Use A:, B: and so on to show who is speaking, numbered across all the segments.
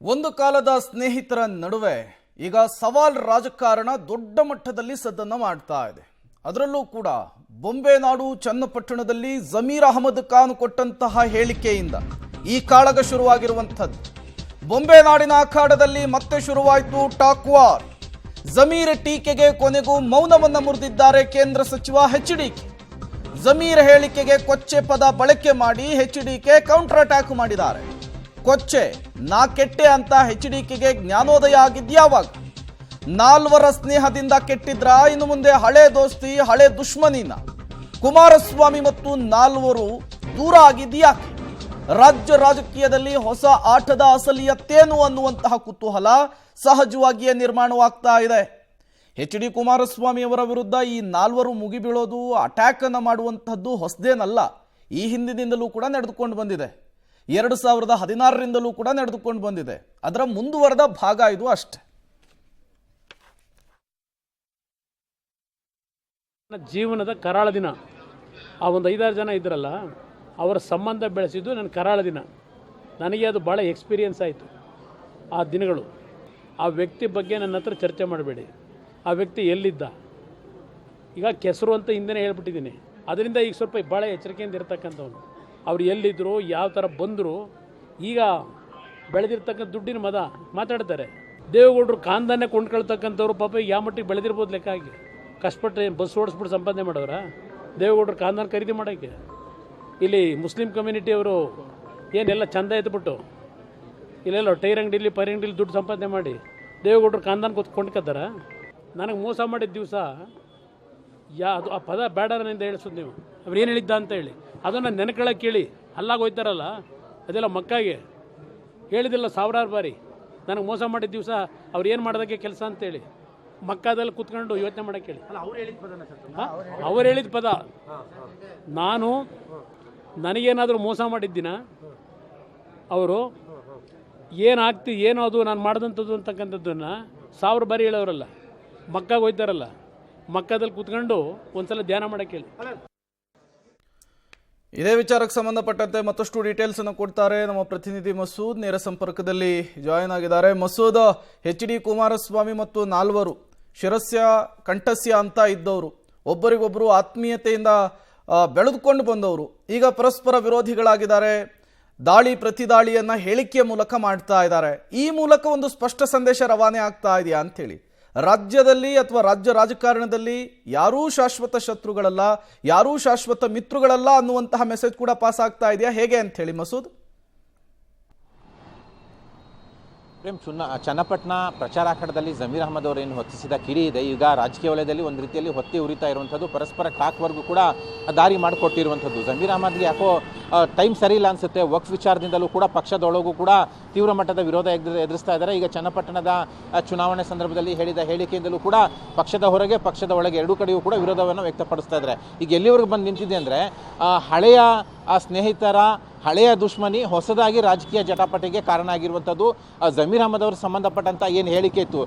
A: ಒಂದು ಕಾಲದ ಸ್ನೇಹಿತರ ನಡುವೆ ಈಗ ಸವಾಲ್ ರಾಜಕಾರಣ ದೊಡ್ಡ ಮಟ್ಟದಲ್ಲಿ ಸದ್ದನ್ನ ಮಾಡ್ತಾ ಇದೆ. ಅದರಲ್ಲೂ ಕೂಡ ಬೊಂಬೆನಾಡು ಚನ್ನಪಟ್ಟಣದಲ್ಲಿ ಜಮೀರ್ ಅಹಮದ್ ಖಾನ್ ಕೊಟ್ಟಂತಹ ಹೇಳಿಕೆಯಿಂದ ಈ ಕಾಳಗ ಶುರುವಾಗಿರುವಂಥದ್ದು. ಬೊಂಬೆನಾಡಿನ ಅಖಾಡದಲ್ಲಿ ಮತ್ತೆ ಶುರುವಾಯಿತು ಟಾಕ್ ವಾರ್. ಜಮೀರ್ ಟೀಕೆಗೆ ಕೊನೆಗೂ ಮೌನವನ್ನು ಮುರಿದಿದ್ದಾರೆ ಕೇಂದ್ರ ಸಚಿವ ಎಚ್.ಡಿ.ಕೆ. ಜಮೀರ್ ಹೇಳಿಕೆಗೆ ಕೊಚ್ಚೆ ಪದ ಬಳಕೆ ಮಾಡಿ ಎಚ್.ಡಿ.ಕೆ ಕೌಂಟರ್ ಅಟ್ಯಾಕ್ ಮಾಡಿದ್ದಾರೆ. ಕೊಚ್ಚೆ ನಾ ಕೆಟ್ಟೆ ಅಂತ ಎಚ್.ಡಿ.ಕೆಗೆ ಜ್ಞಾನೋದಯ ಆಗಿದ್ಯಾವಾಗ? ನಾಲ್ವರ ಸ್ನೇಹದಿಂದ ಕೆಟ್ಟಿದ್ರ ಇನ್ನು ಮುಂದೆ ಹಳೆ ದೋಸ್ತಿ ಹಳೆ ದುಶ್ಮನಿನ? ಕುಮಾರಸ್ವಾಮಿ ಮತ್ತು ನಾಲ್ವರು ದೂರ ಆಗಿದ್ಯಾಕೆ? ರಾಜ್ಯ ರಾಜಕೀಯದಲ್ಲಿ ಹೊಸ ಆಟದ ಅಸಲಿಯತ್ತೇನು ಅನ್ನುವಂತಹ ಕುತೂಹಲ ಸಹಜವಾಗಿಯೇ ನಿರ್ಮಾಣವಾಗ್ತಾ ಇದೆ. ಎಚ್.ಡಿ. ಕುಮಾರಸ್ವಾಮಿ ಅವರ ವಿರುದ್ಧ ಈ ನಾಲ್ವರು ಮುಗಿಬೀಳೋದು, ಅಟ್ಯಾಕ್ ಅನ್ನು ಮಾಡುವಂತಹದ್ದು ಹೊಸದೇನಲ್ಲ. ಈ ಹಿಂದಿನಿಂದಲೂ ಕೂಡ ನಡೆದುಕೊಂಡು ಬಂದಿದೆ. 2016ರಿಂದಲೂ ಕೂಡ ನಡೆದುಕೊಂಡು ಬಂದಿದೆ. ಅದರ ಮುಂದುವರೆದ ಭಾಗ ಇದು ಅಷ್ಟೇ.
B: ಜೀವನದ ಕರಾಳ ದಿನ. ಆ ಒಂದು 5-6 ಜನ ಇದ್ರಲ್ಲ, ಅವರ ಸಂಬಂಧ ಬೆಳೆಸಿದ್ದು ನನ್ನ ಕರಾಳ ದಿನ. ನನಗೆ ಅದು ಭಾಳ ಎಕ್ಸ್ಪೀರಿಯನ್ಸ್ ಆಯಿತು ಆ ದಿನಗಳು. ಆ ವ್ಯಕ್ತಿ ಬಗ್ಗೆ ನನ್ನ ಹತ್ರ ಚರ್ಚೆ ಮಾಡಬೇಡಿ. ಆ ವ್ಯಕ್ತಿ ಎಲ್ಲಿದ್ದ, ಈಗ ಕೆಸರು ಅಂತ ಹಿಂದೆ ಹೇಳ್ಬಿಟ್ಟಿದ್ದೀನಿ. ಅದರಿಂದ ಈಗ ಸ್ವಲ್ಪ ಭಾಳ ಎಚ್ಚರಿಕೆಯಿಂದ ಇರ್ತಕ್ಕಂಥವ್ನು. ಅವ್ರು ಎಲ್ಲಿದ್ದರು, ಯಾವ ಥರ ಬಂದರು, ಈಗ ಬೆಳೆದಿರ್ತಕ್ಕಂಥ ದುಡ್ಡಿನ ಮದ ಮಾತಾಡ್ತಾರೆ. ದೇವೇಗೌಡರು ಕಾಂದಾನೆ ಕೊಂಡ್ಕೊಳ್ತಕ್ಕಂಥವ್ರು ಪಾಪ ಯಾವ ಮಟ್ಟಿಗೆ ಬೆಳೆದಿರ್ಬೋದು ಲೆಕ್ಕ ಆಗಿ. ಕಷ್ಟಪಟ್ಟು ಬಸ್ ಓಡಿಸ್ಬಿಟ್ಟು ಸಂಪಾದನೆ ಮಾಡೋರ ದೇವೇಗೌಡರು ಕಾಂದಾನ ಖರೀದಿ ಮಾಡೋಕ್ಕೆ. ಇಲ್ಲಿ ಮುಸ್ಲಿಂ ಕಮ್ಯುನಿಟಿಯವರು ಏನೆಲ್ಲ ಚಂದ ಎತ್ಬಿಟ್ಟು ಇಲ್ಲೆಲ್ಲ ಟೈರ್ ಅಂಗಡಿಲಿ ಪೈರ್ ಅಂಗಡಿಲಿ ದುಡ್ಡು ಸಂಪಾದನೆ ಮಾಡಿ ದೇವೇಗೌಡರು ಕಾಂದಾನ ಕೊಂಡ್ಕೊತಾರ. ನನಗೆ ಮೋಸ ಮಾಡಿದ ದಿವಸ ಅದು ಆ ಪದ ಬೇಡರನಿಂದ ಹೇಳಿಸೋದು ನೀವು. ಅವ್ರು ಏನು ಹೇಳಿದ್ದ ಅಂತ ಹೇಳಿ ಅದನ್ನು ನೆನಕೊಳ್ಳೋಕೆ ಕೇಳಿ ಅಲ್ಲಾಗ ಹೋಯ್ತಾರಲ್ಲ, ಅದೆಲ್ಲ ಮಕ್ಕಾಗೆ ಹೇಳಿದಿಲ್ಲ ಸಾವಿರಾರು ಬಾರಿ. ನನಗೆ ಮೋಸ ಮಾಡಿದ ದಿವಸ ಅವ್ರು ಏನು ಮಾಡೋದಕ್ಕೆ ಕೆಲಸ ಅಂತೇಳಿ ಮಕ್ಕಾದಲ್ಲಿ ಕೂತ್ಕೊಂಡು ಯೋಚನೆ ಮಾಡೋಕ್ಕೆ ಹೇಳಿ. ಅವ್ರು ಹೇಳಿದ ಪದ ನಾನು ನನಗೇನಾದರೂ ಮೋಸ ಮಾಡಿದ್ದಿನ ಅವರು ಏನು ಅದು ನಾನು ಮಾಡಿದಂಥದ್ದು ಅಂತಕ್ಕಂಥದ್ದನ್ನು 1000 ಬಾರಿ ಹೇಳೋರಲ್ಲ. ಮಕ್ಕಾಗೆ ಹೋಯ್ತಾರಲ್ಲ, ಮಕ್ಕದಲ್ಲಿ ಕೂತ್ಕೊಂಡು ಒಂದ್ಸಲ ಧ್ಯಾನ ಮಾಡೋಕ್ಕೆ ಹೇಳಿ.
A: ಇದೇ ವಿಚಾರಕ್ಕೆ ಸಂಬಂಧಪಟ್ಟಂತೆ ಮತ್ತಷ್ಟು ಡೀಟೇಲ್ಸ್ ಅನ್ನು ಕೊಡ್ತಾರೆ ನಮ್ಮ ಪ್ರತಿನಿಧಿ ಮಸೂದ್. ನೇರ ಸಂಪರ್ಕದಲ್ಲಿ ಜಾಯಿನ್ ಆಗಿದ್ದಾರೆ. ಮಸೂದ್, ಎಚ್.ಡಿ. ಕುಮಾರಸ್ವಾಮಿ ಮತ್ತು ನಾಲ್ವರು ಶಿರಸ್ಯ ಕಂಠಸ್ಯ ಅಂತ ಇದ್ದವರು, ಒಬ್ಬರಿಗೊಬ್ಬರು ಆತ್ಮೀಯತೆಯಿಂದ ಬೆಳೆದುಕೊಂಡು ಬಂದವರು, ಈಗ ಪರಸ್ಪರ ವಿರೋಧಿಗಳಾಗಿದ್ದಾರೆ. ದಾಳಿ ಪ್ರತಿದಾಳಿಯನ್ನ ಹೇಳಿಕೆಯ ಮೂಲಕ ಮಾಡ್ತಾ ಇದ್ದಾರೆ. ಈ ಮೂಲಕ ಒಂದು ಸ್ಪಷ್ಟ ಸಂದೇಶ ರವಾನೆ ಆಗ್ತಾ ಇದೆಯಾ ಅಂತೇಳಿ, ರಾಜ್ಯದಲ್ಲಿ ಅಥವಾ ರಾಜ್ಯ ರಾಜಕಾರಣದಲ್ಲಿ ಯಾರೂ ಶಾಶ್ವತ ಶತ್ರುಗಳಲ್ಲ, ಯಾರೂ ಶಾಶ್ವತ ಮಿತ್ರಗಳಲ್ಲ ಅನ್ನುವಂತಹ ಮೆಸೇಜ್ ಕೂಡ ಪಾಸ್ ಆಗ್ತಾ ಇದೆಯಾ, ಹೇಗೆ ಅಂತ ಹೇಳಿ ಮಸೂದ್?
C: ಚನ್ನಪಟ್ಟಣ ಪ್ರಚಾರ ಅಖಾಡದಲ್ಲಿ ಜಮೀರ್ ಅಹಮದ್ ಅವರು ಏನು ಹೊತ್ತಿಸಿದ ಕಿಡಿ ಇದೆ, ಈಗ ರಾಜಕೀಯ ವಲಯದಲ್ಲಿ ಒಂದು ರೀತಿಯಲ್ಲಿ ಹೊತ್ತಿ ಉರಿತಾ ಇರುವಂಥದ್ದು, ಪರಸ್ಪರ ಟಾಕ್ವರೆಗೂ ಕೂಡ ದಾರಿ ಮಾಡಿಕೊಟ್ಟಿರುವಂಥದ್ದು. ಜಮೀರ್ ಅಹಮದ್ಗೆ ಯಾಕೋ ಟೈಮ್ ಸರಿ ಇಲ್ಲ ಅನಿಸುತ್ತೆ. ವಕ್ಫ್ ವಿಚಾರದಿಂದಲೂ ಕೂಡ ಪಕ್ಷದೊಳಗೂ ಕೂಡ ತೀವ್ರ ಮಟ್ಟದ ವಿರೋಧ ಎದುರಿಸ್ತಾ ಇದ್ದಾರೆ. ಈಗ ಚನ್ನಪಟ್ಟಣದ ಚುನಾವಣೆ ಸಂದರ್ಭದಲ್ಲಿ ಹೇಳಿದ ಹೇಳಿಕೆಯಿಂದಲೂ ಕೂಡ ಪಕ್ಷದ ಹೊರಗೆ ಪಕ್ಷದ ಒಳಗೆ ಎರಡೂ ಕಡೆಯೂ ಕೂಡ ವಿರೋಧವನ್ನು ವ್ಯಕ್ತಪಡಿಸ್ತಾ ಇದ್ದಾರೆ. ಈಗ ಎಲ್ಲಿವರೆಗೂ ಬಂದು ನಿಂತಿದೆ ಅಂದರೆ, ಹಳೆಯ ಸ್ನೇಹಿತರ ಹಳೆಯ ದುಶ್ಮನಿ ಹೊಸದಾಗಿ ರಾಜಕೀಯ ಜಟಾಪಟಿಗೆ ಕಾರಣ ಆಗಿರುವಂಥದ್ದು. ಜಮೀರ್ ಅಹಮದ್ ಅವರು ಸಂಬಂಧಪಟ್ಟಂಥ ಏನು ಹೇಳಿಕೆ ಇತ್ತು,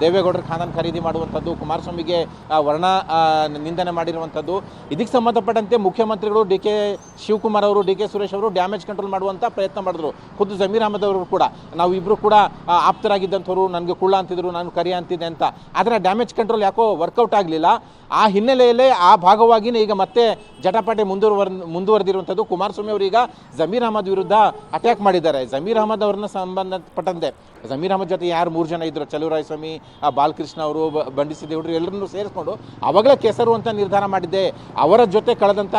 C: ದೇವೇಗೌಡರ ಖಾನನ್ ಖರೀದಿ ಮಾಡುವಂಥದ್ದು, ಕುಮಾರಸ್ವಾಮಿಗೆ ವರ್ಣ ನಿಂದನೆ ಮಾಡಿರುವಂಥದ್ದು, ಇದಕ್ಕೆ ಸಂಬಂಧಪಟ್ಟಂತೆ ಮುಖ್ಯಮಂತ್ರಿಗಳು ಡಿ.ಕೆ. ಶಿವಕುಮಾರ್ ಅವರು, ಡಿ.ಕೆ. ಸುರೇಶ್ ಅವರು ಡ್ಯಾಮೇಜ್ ಕಂಟ್ರೋಲ್ ಮಾಡುವಂಥ ಪ್ರಯತ್ನ ಮಾಡಿದ್ರು. ಖುದ್ದು ಜಮೀರ್ ಅಹಮದ್ ಅವರು ಕೂಡ ನಾವು ಇಬ್ಬರು ಕೂಡ ಆಪ್ತರಾಗಿದ್ದಂಥವ್ರು, ನನಗೆ ಕುಳ್ಳ ಅಂತಿದ್ರು, ನಾನು ಕರಿ ಅಂತಿದ್ದೆ ಅಂತ. ಆದರೆ ಡ್ಯಾಮೇಜ್ ಕಂಟ್ರೋಲ್ ಯಾಕೋ ವರ್ಕೌಟ್ ಆಗಲಿಲ್ಲ. ಆ ಹಿನ್ನೆಲೆಯಲ್ಲೇ ಆ ಭಾಗವಾಗಿಯೇ ಈಗ ಮತ್ತೆ ಜಟಾಪಟಿ ಮುಂದುವರೆದಿರುವಂಥದ್ದು. ಕುಮಾರಸ್ವಾಮಿ ಅವರು ಈಗ ಜಮೀರ್ ಅಹಮದ್ ವಿರುದ್ಧ ಅಟ್ಯಾಕ್ ಮಾಡಿದ್ದಾರೆ. ಜಮೀರ್ ಅಹಮದ್ ಅವ್ರನ್ನ ಸಂಬಂಧಪಟ್ಟಂತೆ ಜಮೀರ್ ಅಹಮದ್ ಜೊತೆ ಯಾರು 3 ಜನ ಇದ್ರು, ಚಲುವರಾಯಸ್ವಾಮಿ, ಬಾಲಕೃಷ್ಣ ಅವರು, ಬಂಡಿಸಿದ್ದೇವ್ರು, ಎಲ್ಲರನ್ನೂ ಸೇರಿಸ್ಕೊಂಡು ಅವಾಗಲೇ ಕೆಸರು ಅಂತ ನಿರ್ಧಾರ ಮಾಡಿದ್ದೆ. ಅವರ ಜೊತೆ ಕಳೆದಂಥ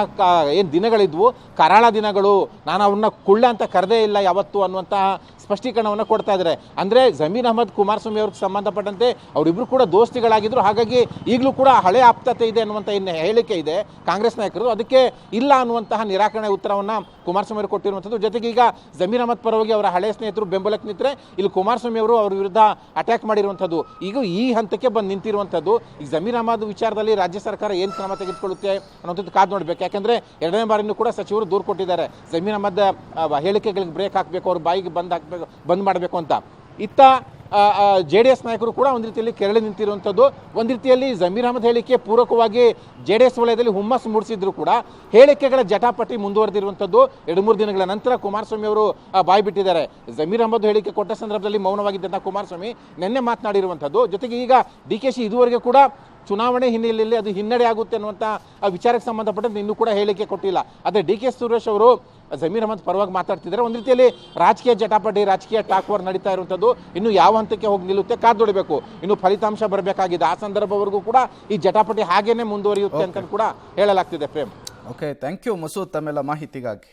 C: ಏನು ದಿನಗಳಿದ್ವು ಕರಾಳ ದಿನಗಳು, ನಾನು ಅವ್ರನ್ನ ಕುಳ್ಳ ಅಂತ ಕರೆದೇ ಇಲ್ಲ ಯಾವತ್ತು ಅನ್ನುವಂತಹ ಸ್ಪಷ್ಟೀಕರಣವನ್ನು ಕೊಡ್ತಾ ಇದ್ದಾರೆ. ಅಂದರೆ ಜಮೀರ್ ಅಹಮದ್ ಕುಮಾರಸ್ವಾಮಿ ಅವ್ರಿಗೆ ಸಂಬಂಧಪಟ್ಟಂತೆ ಅವರಿಬ್ಬರು ಕೂಡ ದೋಸ್ತಿಗಳಾಗಿದ್ದರು. ಹಾಗಾಗಿ ಈಗಲೂ ಕೂಡ ಹಳೆ ಆಪ್ತತೆ ಇದೆ ಅನ್ನುವಂಥ ಏನು ಹೇಳಿಕೆ ಇದೆ ಕಾಂಗ್ರೆಸ್ ನಾಯಕರು, ಅದಕ್ಕೆ ಇಲ್ಲ ಅನ್ನುವಂತಹ ನಿರಾಕರಣೆ ಉತ್ತರವನ್ನು ಕುಮಾರಸ್ವಾಮಿ ಅವರು ಕೊಟ್ಟಿರುವಂಥದ್ದು. ಜೊತೆಗೆ ಈಗ ಜಮೀರ್ ಅಹಮದ್ ಪರವಾಗಿ ಅವರ ಹಳೆಯ ಸ್ನೇಹಿತರು ಬೆಂಬಲಕ್ಕೆ ನಿಂತರೆ, ಇಲ್ಲಿ ಕುಮಾರಸ್ವಾಮಿ ಅವರು ಅವ್ರ ವಿರುದ್ಧ ಅಟ್ಯಾಕ್ ಮಾಡಿರುವಂಥದ್ದು. ಈಗ ಈ ಹಂತಕ್ಕೆ ಬಂದು ನಿಂತಿರುವಂಥದ್ದು. ಈಗ ಜಮೀರ್ ಅಹಮದ್ ವಿಚಾರದಲ್ಲಿ ರಾಜ್ಯ ಸರ್ಕಾರ ಏನು ಕ್ರಮ ತೆಗೆದುಕೊಳ್ಳುತ್ತೆ ಅನ್ನೋಂಥದ್ದು ಕಾದು ನೋಡಬೇಕು. ಯಾಕೆಂದರೆ 2ನೇ ಬಾರಿನೂ ಕೂಡ ಸಚಿವರು ದೂರು ಕೊಟ್ಟಿದ್ದಾರೆ, ಜಮೀರ್ ಅಹಮದ್ ಹೇಳಿಕೆಗಳಿಗೆ ಬ್ರೇಕ್ ಹಾಕಬೇಕು, ಅವ್ರ ಬಾಯಿಗೆ ಬಂದ್ ಮಾಡಬೇಕು ಅಂತ. ಇತ್ತ JDS ನಾಯಕರು ಕೂಡ ಒಂದು ರೀತಿಯಲ್ಲಿ ಕೆರಳಿ ನಿಂತಿರುವಂಥದ್ದು. ಒಂದು ರೀತಿಯಲ್ಲಿ ಜಮೀರ್ ಅಹಮದ್ ಹೇಳಿಕೆ ಪೂರಕವಾಗಿ JDS ವಲಯದಲ್ಲಿ ಹುಮ್ಮಸ್ಸು ಮೂಡಿಸಿದ್ರು ಕೂಡ ಹೇಳಿಕೆಗಳ ಜಟಾಪಟಿ ಮುಂದುವರೆದಿರುವಂಥದ್ದು. 2-3 ದಿನಗಳ ನಂತರ ಕುಮಾರಸ್ವಾಮಿ ಅವರು ಬಾಯಿ ಬಿಟ್ಟಿದ್ದಾರೆ. ಜಮೀರ್ ಅಹಮದ್ ಹೇಳಿಕೆ ಕೊಟ್ಟ ಸಂದರ್ಭದಲ್ಲಿ ಮೌನವಾಗಿದ್ದಂಥ ಕುಮಾರಸ್ವಾಮಿ ನಿನ್ನೆ ಮಾತನಾಡಿರುವಂಥದ್ದು. ಜೊತೆಗೆ ಈಗ DKಶಿ ಇದುವರೆಗೆ ಕೂಡ ಚುನಾವಣೆ ಹಿನ್ನೆಲೆಯಲ್ಲಿ ಅದು ಹಿನ್ನಡೆ ಆಗುತ್ತೆ ಅನ್ನುವಂಥ ವಿಚಾರಕ್ಕೆ ಸಂಬಂಧಪಟ್ಟಂತೆ ಇನ್ನೂ ಕೂಡ ಹೇಳಿಕೆ ಕೊಟ್ಟಿಲ್ಲ. ಆದರೆ DK ಸುರೇಶ್ ಅವರು ಜಮೀರ್ ಅಹಮದ್ ಪರವಾಗಿ ಮಾತಾಡ್ತಿದ್ದಾರೆ. ಒಂದು ರೀತಿಯಲ್ಲಿ ರಾಜಕೀಯ ಜಟಾಪಟಿ, ರಾಜಕೀಯ ಟಾಕ್ ವಾರ್ ನಡೀತಾ ಇರುವಂಥದ್ದು. ಇನ್ನು ಯಾವ ಹಂತಕ್ಕೆ ಹೋಗಿ ನಿಲ್ಲುತ್ತೆ ಕಾದೊಡಬೇಕು. ಇನ್ನು ಫಲಿತಾಂಶ ಬರಬೇಕಾಗಿದೆ. ಆ ಸಂದರ್ಭವರೆಗೂ ಕೂಡ ಈ ಜಟಾಪಟಿ ಹಾಗೇನೆ ಮುಂದುವರಿಯುತ್ತೆ ಅಂತ ಕೂಡ ಹೇಳಲಾಗ್ತಿದೆ. Prem.
A: Okay, thank you Masood ತಮ್ಮೆಲ್ಲ ಮಾಹಿತಿಗಾಗಿ.